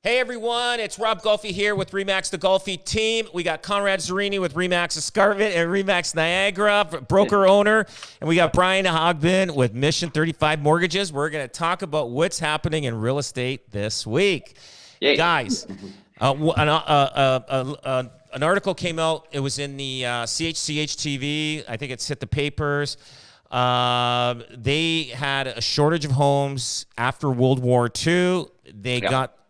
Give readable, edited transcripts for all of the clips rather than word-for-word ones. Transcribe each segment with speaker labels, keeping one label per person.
Speaker 1: Hey everyone, it's Rob Golfi here with RE/MAX the Golfi Team. We got Conrad Zerini with RE/MAX Escarpment and RE/MAX Niagara, broker owner, and we got Brian Hogbin with Mission 35 Mortgages. We're going to talk about what's happening in real estate this week. Yay. Guys, an article came out. It was in the CHCH TV. I think it's hit the papers. They had a shortage of homes after World War II.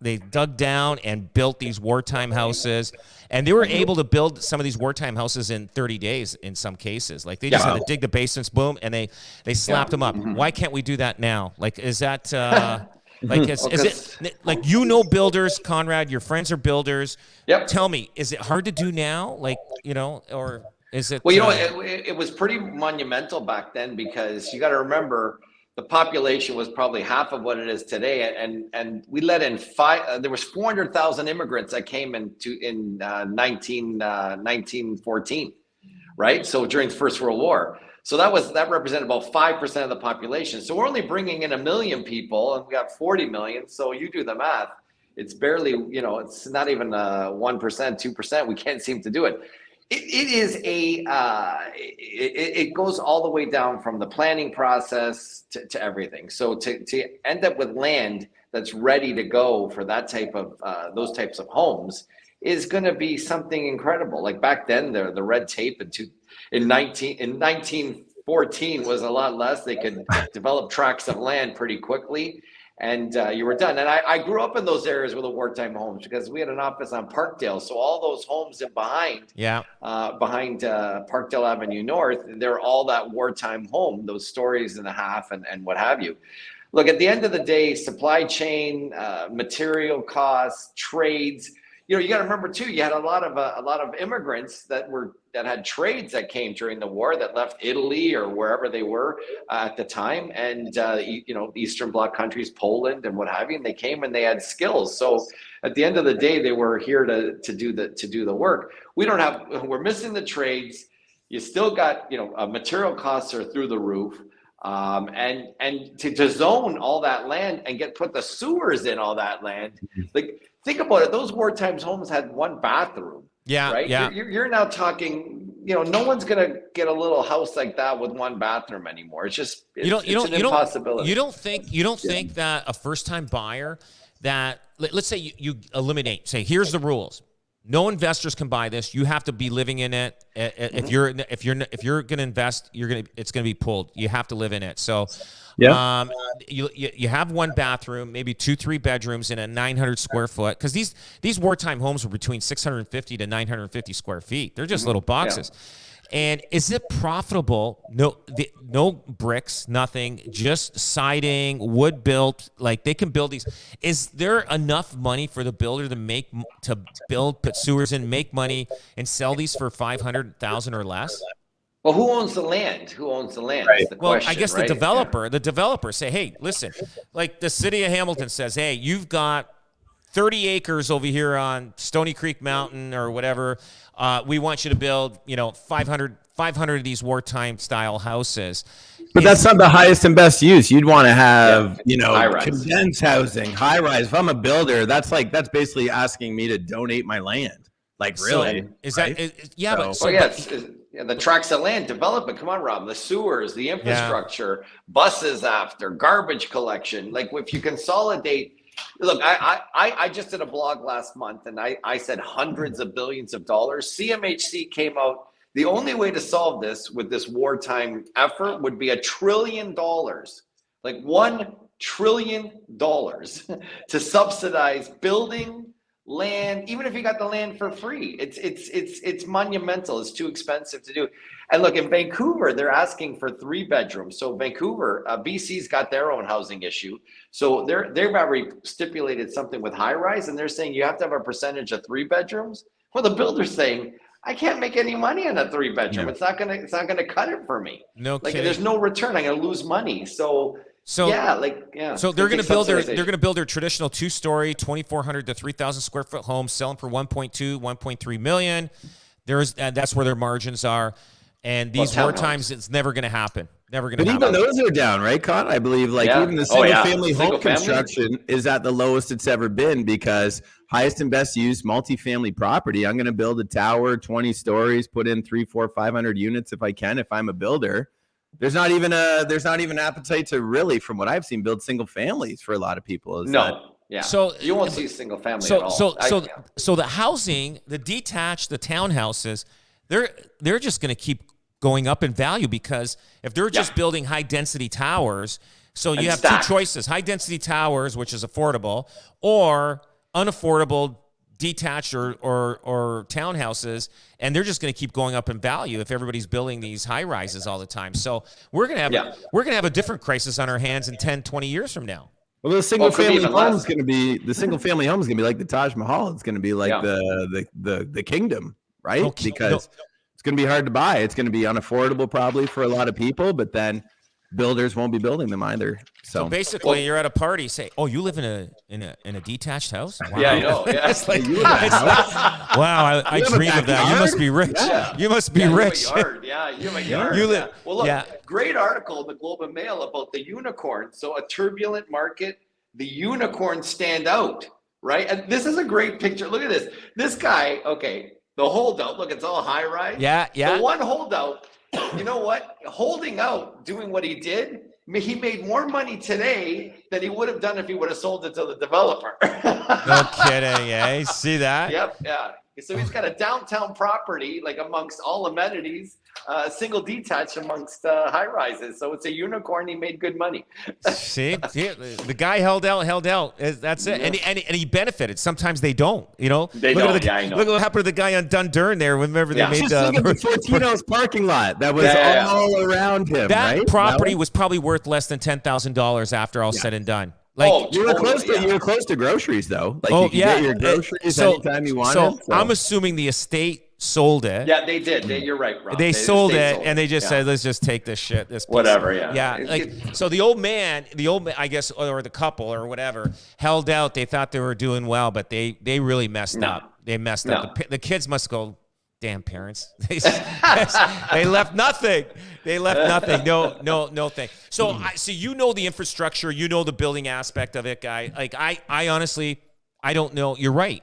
Speaker 1: They dug down and built these wartime houses, and they were able to build some of these wartime houses in 30 days in some cases. Like they just had to dig the basements, boom, and they slapped them up. Why can't we do that now? Like, is that like is it like, you know, builders, Conrad, your friends are builders. Yep. Tell me, is it hard to do now? Like, you know, or is it?
Speaker 2: Well, you know, it was pretty monumental back then, because you got to remember, the population was probably half of what it is today, and we let in there was 400,000 immigrants that came in 1914, right? So during the First World War, so that represented about 5% of the population. So we're only bringing in 1 million people, and we got 40 million. So you do the math; it's barely, you know, it's not even 1%, 2%. We can't seem to do it. It goes all the way down from the planning process to everything. So to end up with land that's ready to go for that type of those types of homes is going to be something incredible. Like back then, the red tape in 1914 was a lot less. They could develop tracts of land pretty quickly, and you were done. And I grew up in those areas with the wartime homes, because we had an office on Parkdale. So all those homes behind Parkdale Avenue North, they're all that wartime home, those stories and a half and what have you. Look, at the end of the day, supply chain, material costs, trades. You know, you got to remember too, you had a lot of immigrants that had trades that came during the war, that left Italy or wherever they were at the time, and you know, Eastern Bloc countries, Poland and what have you, and they came and they had skills. So at the end of the day, they were here to do the work. We're missing the trades. You still got, you know, material costs are through the roof. And to zone all that land and put the sewers in all that land, like, think about it. Those wartime homes had one bathroom.
Speaker 1: Yeah.
Speaker 2: Right.
Speaker 1: Yeah.
Speaker 2: You're now talking, you know, no one's going to get a little house like that with one bathroom anymore. It's just, it's an impossibility.
Speaker 1: You don't think that a first time buyer that, let's say you eliminate, say, here's the rules. No investors can buy this. You have to be living in it. If you're going to invest, it's going to be pulled. You have to live in it. So, you have one bathroom, maybe 2-3 bedrooms in a 900 square foot, because these wartime homes were between 650 to 950 square feet. They're just little boxes. Yeah. And is it profitable? No bricks, nothing, just siding, wood built. Like, they can build these. Is there enough money for the builder to put sewers in, make money, and sell these for $500,000 or less?
Speaker 2: Well, who owns the land? Who owns the land?
Speaker 1: Right.
Speaker 2: Is the question,
Speaker 1: I guess
Speaker 2: right?
Speaker 1: The developer say, hey, listen, like the city of Hamilton says, hey, you've got 30 acres over here on Stony Creek Mountain or whatever. We want you to build, you know, 500 of these wartime style houses.
Speaker 3: But that's not the highest and best use. You'd want to have, you know,
Speaker 2: high-rise,
Speaker 3: condensed housing, high rise. If I'm a builder, that's basically asking me to donate my land. Like, really?
Speaker 1: So, is
Speaker 3: right?
Speaker 2: The tracts of land, develop it. Come on, Rob. The sewers, the infrastructure, buses after, garbage collection. Like, if you consolidate. Look, I just did a blog last month, and I said hundreds of billions of dollars. CMHC came out. The only way to solve this with this wartime effort would be $1 trillion, like $1 trillion to subsidize building land, even if you got the land for free. It's monumental. It's too expensive to do. And look, in Vancouver, they're asking for 3 bedrooms. So Vancouver, BC's got their own housing issue. So they've already stipulated something with high rise, and they're saying you have to have a percentage of 3 bedrooms. Well, the builder's saying, I can't make any money on a 3 bedroom. It's not gonna cut it for me.
Speaker 1: No kidding.
Speaker 2: There's no return. I'm gonna lose money. So So
Speaker 1: they're going to build their traditional 2-story, 2,400 to 3,000 square foot homes, selling for 1.2, 1.3 million. That's where their margins are. And these war times, it's never going to happen. Never going to happen.
Speaker 3: But even those are down, right, Con? I believe even the single-family home construction is at the lowest it's ever been because highest and best use multifamily property. I'm going to build a tower, 20 stories, put in 300, 400, 500 units if I can. If I'm a builder, there's not even appetite to really, from what I've seen, build single families for a lot of people.
Speaker 2: Yeah.
Speaker 1: So
Speaker 2: you won't see single family at all.
Speaker 1: So the housing, the detached, the townhouses, they're just going to keep going up in value because if they're just building high density towers, so you have two choices: high density towers, which is affordable, or unaffordable detached or townhouses, and they're just going to keep going up in value if everybody's building these high rises all the time. So we're going to have a different crisis on our hands in 10, 20 years from now.
Speaker 3: Well, the single family home is going to be like the Taj Mahal. It's going to be like the kingdom, right? Because it's going to be hard to buy. It's going to be unaffordable probably for a lot of people, but then builders won't be building them either. So
Speaker 1: basically, you're at a party. Say, "Oh, you live in a detached house?" Wow.
Speaker 2: Yeah, I know. Yeah.
Speaker 3: It's like you live in a house.
Speaker 1: Wow, I dream of that. You must be rich.
Speaker 2: Yeah.
Speaker 1: You must be rich.
Speaker 2: You have a yard. Yeah, you have a yard.
Speaker 1: You live.
Speaker 2: Well, look, great article in the Globe and Mail about the unicorn. So a turbulent market, the unicorns stand out, right? And this is a great picture. Look at this. This guy. Okay, the holdout. Look, it's all high rise.
Speaker 1: Yeah.
Speaker 2: The one holdout. You know what? Holding out, doing what he did, he made more money today than he would have done if he would have sold it to the developer.
Speaker 1: No kidding, eh? See that?
Speaker 2: Yep, yeah. So he's got a downtown property, like amongst all amenities, single detached amongst high rises. So it's a unicorn. He made good money.
Speaker 1: See, the guy held out. That's it. Yeah. And he benefited. Sometimes they don't. You know,
Speaker 2: I know.
Speaker 1: Look what happened to the guy on Dundurn there. Whenever they made
Speaker 3: the Fortino's parking lot that was all around him.
Speaker 1: That property was probably worth less than $10,000 after all said and done. Like
Speaker 3: you were close to groceries though. Like you could get your groceries anytime you wanted.
Speaker 1: So I'm assuming the estate sold it.
Speaker 2: Yeah, they did. You're right, Rob.
Speaker 1: They sold it, and they just said, "Let's just take this shit." This piece.
Speaker 2: Whatever. Yeah.
Speaker 1: Yeah. Like so, the old man, I guess, or the couple or whatever, held out. They thought they were doing well, but they really messed up. They messed up. The kids must go, damn parents. They left nothing. They left nothing. No thing. So so you know the infrastructure, you know the building aspect of it, guy. Like I honestly, I don't know. You're right.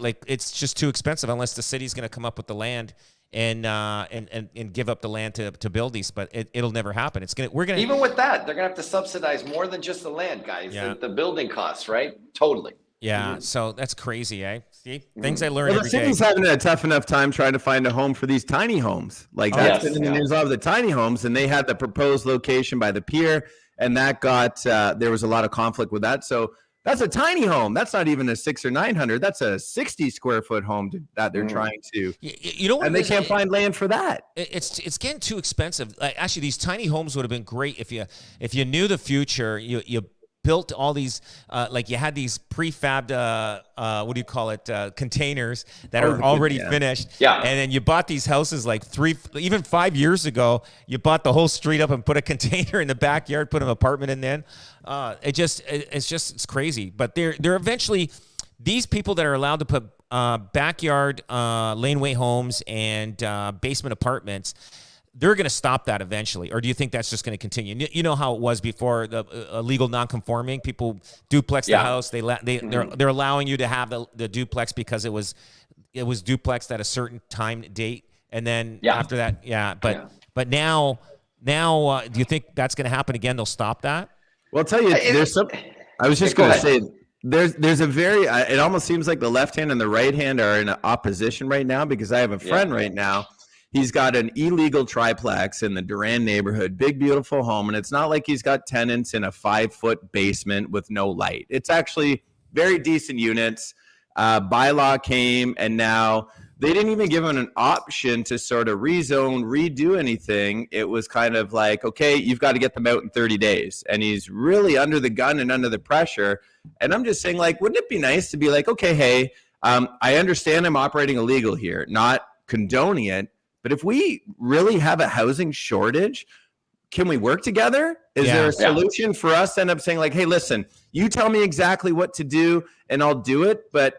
Speaker 1: Like it's just too expensive unless the city's going to come up with the land and give up the land to build these. But it'll never happen. We're gonna
Speaker 2: even with that, they're gonna have to subsidize more than just the land, guys. Yeah. The building costs, right? Totally.
Speaker 1: Yeah, so that's crazy, eh? See, things I learn every day.
Speaker 3: The city's having a tough enough time trying to find a home for these tiny homes. Like that's been in the news of the tiny homes, and they had the proposed location by the pier, and that got there was a lot of conflict with that. So that's a tiny home. That's not even a 600 or 900. That's a 60 square foot home that they're trying to.
Speaker 1: You know what?
Speaker 3: And they can't find land for that.
Speaker 1: It's getting too expensive. Actually, these tiny homes would have been great if you knew the future. You built all these, like you had these prefabbed, what do you call it, containers that are already finished. Yeah. And then you bought these houses like even 5 years ago, you bought the whole street up and put a container in the backyard, put an apartment in there. It's crazy. But they're eventually, these people that are allowed to put backyard laneway homes and basement apartments, they're going to stop that eventually, or do you think that's just going to continue? You know how it was before the illegal non-conforming people duplex the house. They're allowing you to have the duplex because it was duplexed at a certain time date, and then after that, But now, do you think that's going to happen again? They'll stop that.
Speaker 3: Well, I'll tell you, there's some. I was just going to say. There's a very. It almost seems like the left hand and the right hand are in opposition right now because I have a friend right now. He's got an illegal triplex in the Durand neighborhood, big, beautiful home. And it's not like he's got tenants in a 5-foot basement with no light. It's actually very decent units. Bylaw came, and now they didn't even give him an option to sort of rezone, redo anything. It was kind of like, okay, you've got to get them out in 30 days. And he's really under the gun and under the pressure. And I'm just saying, like, wouldn't it be nice to be like, okay, hey, I understand I'm operating illegal here, not condoning it. But if we really have a housing shortage, can we work together? Is there a solution for us to end up saying like, hey, listen, you tell me exactly what to do and I'll do it. But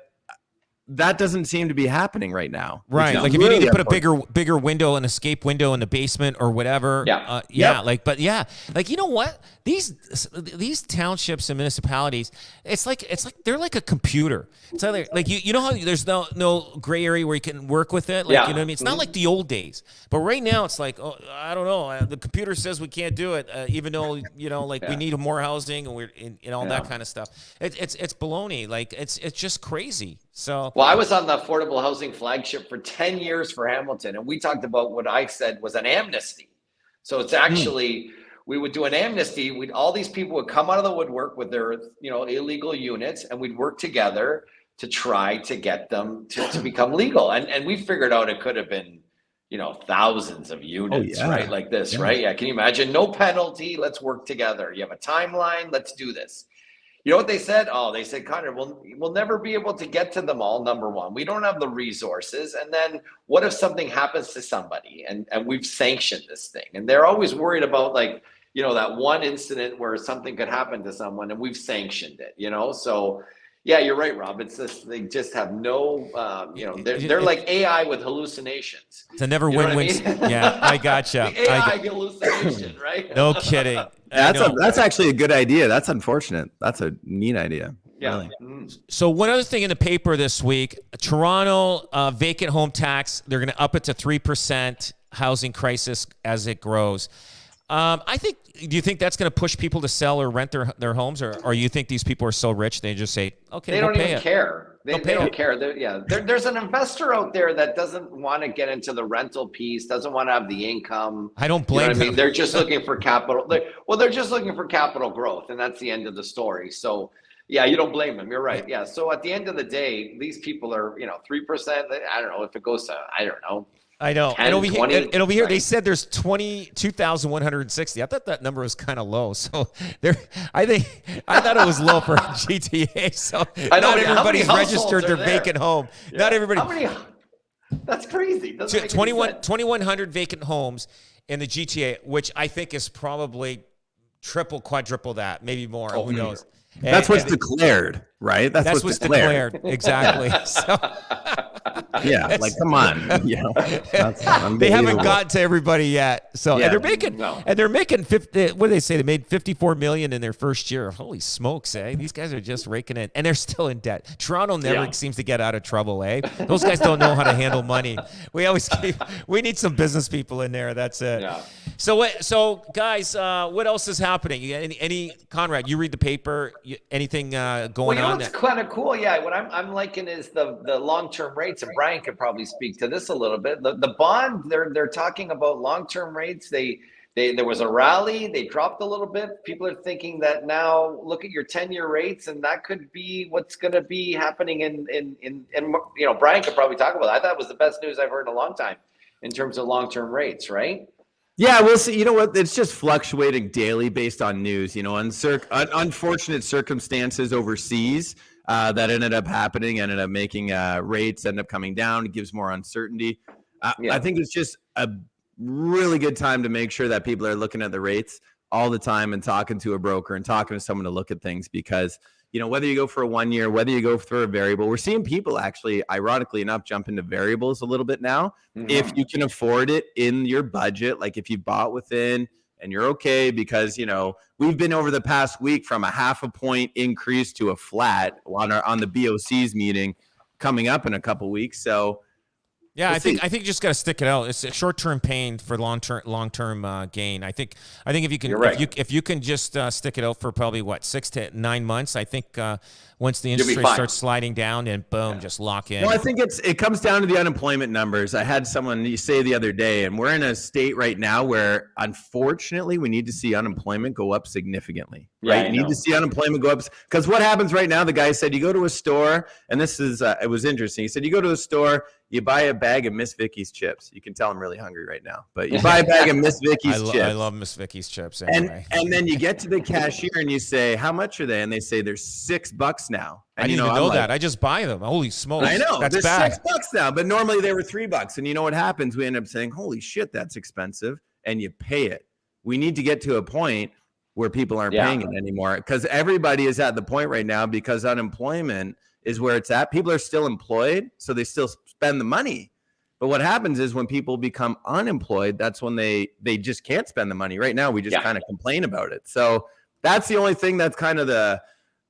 Speaker 3: that doesn't seem to be happening right now.
Speaker 1: Right. Like if you need to put a bigger window, an escape window in the basement or whatever. Like, you know what? These townships and municipalities, it's like they're like a computer. It's like you know how there's no gray area where you can work with it. Like, you know what I mean? It's not like the old days. But right now it's like, oh, I don't know. The computer says we can't do it, even though, you know, like we need more housing and we're in all that kind of stuff. It's baloney. Like it's just crazy. So,
Speaker 2: well, I was on the affordable housing flagship for 10 years for Hamilton, and we talked about what I said was an amnesty. So it's actually, we would do an amnesty. All these people would come out of the woodwork with their, you know, illegal units, and we'd work together to try to get them to become legal. And we figured out it could have been, you know, thousands of units, right? Like this, right? Yeah. Can you imagine? No penalty. Let's work together. You have a timeline. Let's do this. You know what they said? Oh, they said, Connor, we'll never be able to get to them all, number one. We don't have the resources. And then what if something happens to somebody and we've sanctioned this thing? And they're always worried about, like, you know, that one incident where something could happen to someone and we've sanctioned it, you know? So, yeah, you're right, Rob. It's just, they just have no, you know, they're like AI with hallucinations.
Speaker 1: It's a never win-win. I mean? Yeah, I gotcha.
Speaker 2: The AI hallucination, right?
Speaker 1: No kidding.
Speaker 3: That's actually a good idea. That's unfortunate. That's a neat idea.
Speaker 2: Yeah.
Speaker 3: Really.
Speaker 1: So one other thing in the paper this week, Toronto vacant home tax, they're going to up it to 3%, housing crisis as it grows. Do you think that's going to push people to sell or rent their homes, or you think these people are so rich they just say, okay,
Speaker 2: they don't even care. They don't care. There's an investor out there that doesn't want to get into the rental piece, doesn't want to have the income.
Speaker 1: I don't blame them.
Speaker 2: I mean, they're just looking for capital. They're just looking for capital growth, and that's the end of the story. So, yeah, you don't blame them. You're right. Yeah. So at the end of the day, these people are, 3%. I don't know if it goes to, I don't know.
Speaker 1: I know.
Speaker 2: 10,
Speaker 1: and over
Speaker 2: 20,
Speaker 1: here,
Speaker 2: right.
Speaker 1: They said there's 22,160. I thought that number was kind of low. So I thought it was low for GTA. So not everybody's registered their vacant home. Yeah. Not everybody.
Speaker 2: That's crazy.
Speaker 1: 2,100 vacant homes in the GTA, which I think is probably triple, quadruple that, maybe more. Who knows?
Speaker 3: That's what's declared, right?
Speaker 1: That's what's declared. Exactly. So.
Speaker 3: Yeah, like come on,
Speaker 1: they haven't gotten to everybody yet. So and they're making 50. What do they say? They made $54 million in their first year. Holy smokes, eh? These guys are just raking it, and they're still in debt. Toronto never seems to get out of trouble, eh? Those guys don't know how to handle money. We need some business people in there. That's it. Yeah. So guys, what else is happening? Any Conrad? You read the paper. Anything going on?
Speaker 2: It's kind of cool. Yeah, what I'm liking is the long-term rates, and Brian could probably speak to this a little bit. The bond, they're talking about long-term rates. There was a rally. They dropped a little bit. People are thinking that now look at your 10-year rates, and that could be what's going to be happening in Brian could probably talk about that. I thought it was the best news I've heard in a long time in terms of long-term rates, right?
Speaker 3: Yeah, we'll see. You know what? It's just fluctuating daily based on news, unfortunate circumstances overseas that ended up making rates end up coming down. It gives more uncertainty. I think it's just a really good time to make sure that people are looking at the rates all the time and talking to a broker and talking to someone to look at things because, whether you go for a 1 year, whether you go for a variable, we're seeing people actually, ironically enough, jump into variables a little bit now. Mm-hmm. If you can afford it in your budget, like if you bought within and you're okay, because, we've been over the past week from a 0.5 point increase to a flat on the BOC's meeting coming up in a couple weeks. So,
Speaker 1: yeah, I think you just got to stick it out. It's a short-term pain for long-term gain. I think if you can just stick it out for probably 6 to 9 months. I think once the interest rate starts sliding down, and boom, just lock in.
Speaker 3: Well, I think it comes down to the unemployment numbers. I had someone say the other day, and we're in a state right now where unfortunately we need to see unemployment go up significantly. Right? You need to see unemployment go up because what happens right now? The guy said you go to a store, and this is it was interesting. He said you go to a store. You buy a bag of Miss Vicky's chips. You can tell I'm really hungry right now. But you buy a bag of Miss Vicky's chips.
Speaker 1: I love Miss Vicky's chips anyway.
Speaker 3: And then you get to the cashier and you say, how much are they? And they say they're $6 now. And
Speaker 1: I didn't even know that. I just buy them. Holy smokes.
Speaker 3: I know.
Speaker 1: That's
Speaker 3: they're
Speaker 1: bad.
Speaker 3: $6 now. But normally they were $3. And you know what happens? We end up saying, holy shit, that's expensive. And you pay it. We need to get to a point where people aren't paying it anymore. Because everybody is at the point right now because unemployment is where it's at. People are still employed, so they still spend the money. But what happens is when people become unemployed, that's when they just can't spend the money. Right now, we just kind of complain about it. So that's the only thing that's kind of the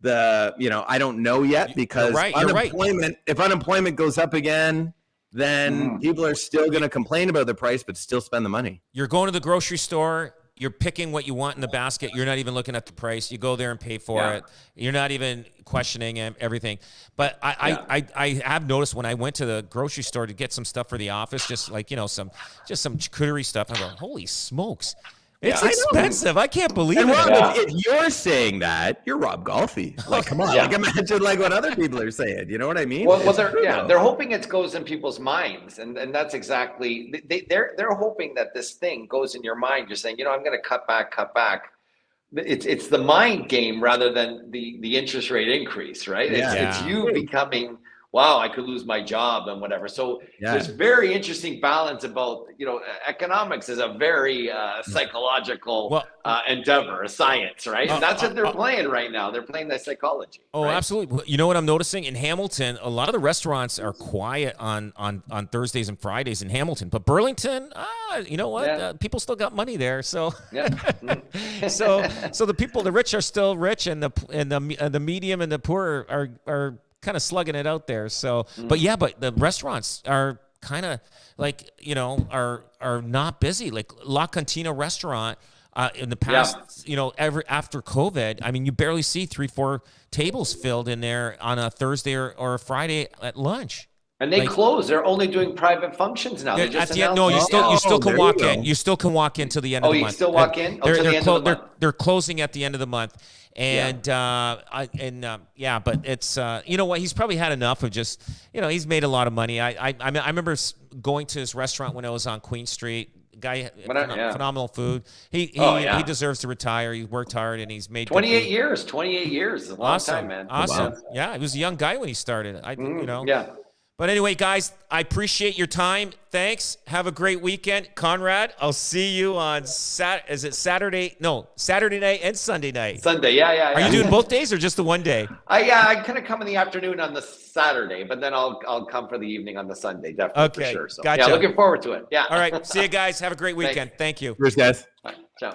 Speaker 3: I don't know yet, because unemployment, if unemployment goes up again, then people are still going to complain about the price, but still spend the money.
Speaker 1: You're going to the grocery store. You're picking what you want in the basket. You're not even looking at the price. You go there and pay for it. You're not even questioning everything. But I have noticed when I went to the grocery store to get some stuff for the office, just like, some charcuterie stuff. I go, holy smokes. It's expensive. I can't believe it.
Speaker 3: Rob, if you're saying that, you're Rob Golfi. Like, come on. Like, imagine like what other people are saying. You know what I mean?
Speaker 2: Well, they're hoping it goes in people's minds, and that's exactly they're hoping that this thing goes in your mind. You're saying, I'm going to cut back. It's the mind game rather than the interest rate increase, right? It's you becoming, wow, I could lose my job and whatever. So there's very interesting balance about, economics is a very psychological endeavor, a science, right? And that's what they're playing right now. They're playing that psychology.
Speaker 1: Oh,
Speaker 2: right?
Speaker 1: Absolutely. You know what I'm noticing? In Hamilton, a lot of the restaurants are quiet on Thursdays and Fridays in Hamilton. But Burlington, you know what?
Speaker 2: Yeah.
Speaker 1: People still got money there. So so the rich are still rich, and the medium and the poor are kind of slugging it out there. So, but the restaurants are kind of like, are not busy. Like La Cantina restaurant in the past, after COVID, I mean, you barely see 3-4 tables filled in there on a Thursday or a Friday at lunch.
Speaker 2: And they close. They're only doing private functions now.
Speaker 1: At the end, you still can walk in. You still can walk in till the end of the month.
Speaker 2: Oh, you still walk in? Till the end of the month. They're
Speaker 1: closing at the end of the month. And but it's you know what, he's probably had enough of just, he's made a lot of money. I remember going to his restaurant when I was on Queen Street. Guy, phenomenal food. He deserves to retire. He worked hard and he's made
Speaker 2: 28 years. 28 years, a long time, man.
Speaker 1: Awesome. Wow. Yeah, he was a young guy when he started. But anyway, guys, I appreciate your time. Thanks. Have a great weekend. Conrad, I'll see you on Saturday? No, Saturday night and Sunday night.
Speaker 2: Sunday, yeah.
Speaker 1: Are you doing both days or just the one day?
Speaker 2: I kind of come in the afternoon on the Saturday, but then I'll come for the evening on the Sunday, definitely, for sure. So,
Speaker 1: gotcha.
Speaker 2: looking forward to it. Yeah.
Speaker 1: All right. See you guys. Have a great weekend. Thank you.
Speaker 3: Cheers, guys.
Speaker 2: Bye. Ciao.